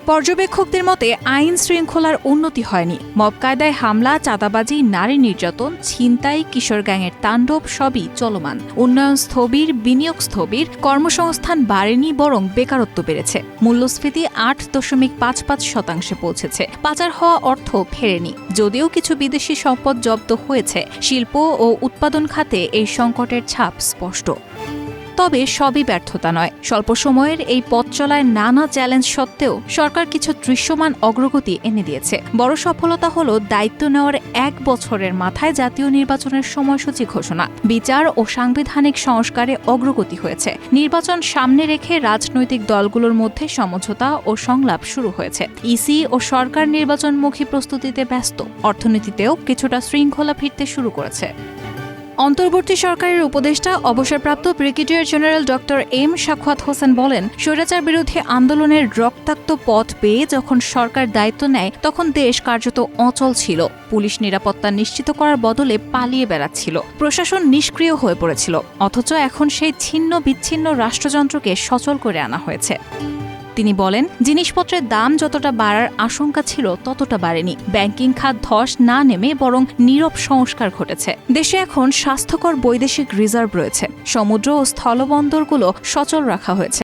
পর্যবেক্ষকদের মতে আইন শৃঙ্খলার উন্নতি হয়নি। মব কায়দায় হামলা, চাঁদাবাজি, নারী নির্যাতন, ছিনতাই, কিশোর গ্যাংয়ের তাণ্ডব সবই চলমান। উন্নয়ন স্থবির, বিনিয়োগ স্থবির, কর্মসংস্থান বাড়েনি বরং বেকারত্ব বেড়েছে। মূল্যস্ফীতি ৮.৫৫% পৌঁছেছে। পাচার হওয়া অর্থ ফেরেনি। যদিও কিছু বিদেশি সম্পদ জব্দ হয়েছে, শিল্প ও উৎপাদন খাতে এই সংকটের ছাপ স্পষ্ট। তবে সবই ব্যর্থতা নয়। স্বল্প সময়ের এই পথ চলায় নানা চ্যালেঞ্জ সত্ত্বেও সরকার কিছু দৃশ্যমান অগ্রগতি এনে দিয়েছে। বড় সফলতা হলো দায়িত্ব নেওয়ার ১ বছরের মাথায় জাতীয় নির্বাচনের সময়সূচি ঘোষণা। বিচার ও সাংবিধানিক সংস্কারে অগ্রগতি হয়েছে। নির্বাচন সামনে রেখে রাজনৈতিক দলগুলোর মধ্যে সমঝোতা ও সংলাপ শুরু হয়েছে। ইসি ও সরকার নির্বাচনমুখী প্রস্তুতিতে ব্যস্ত। অর্থনীতিতেও কিছুটা শৃঙ্খলা ফিরতে শুরু করেছে। অন্তর্বর্তী সরকারের উপদেষ্টা অবসরপ্রাপ্ত ব্রিগেডিয়ার জেনারেল ড.এম সাখাওয়াত হোসেন বলেন, স্বৈরাচার বিরোধী আন্দোলনের রক্তাক্ত পথ পেয়ে যখন সরকার দায়িত্ব নেয় তখন দেশ কার্যত অচল ছিল। পুলিশ নিরাপত্তা নিশ্চিত করার বদলে পালিয়ে বেড়াচ্ছিল। প্রশাসন নিষ্ক্রিয় হয়ে পড়েছিল। অথচ এখন সেই ছিন্ন বিচ্ছিন্ন রাষ্ট্রযন্ত্রকে সচল করে আনা হয়েছে। তিনি বলেন, জিনিসপত্রের দাম যতটা বাড়ার আশঙ্কা ছিল ততটা বাড়েনি। ব্যাংকিং খাত ধস না নেমে বরং নীরব সংস্কার ঘটেছে। দেশে এখন স্বাস্থ্যকর বৈদেশিক রিজার্ভ রয়েছে। সমুদ্র ও স্থলবন্দরগুলো সচল রাখা হয়েছে।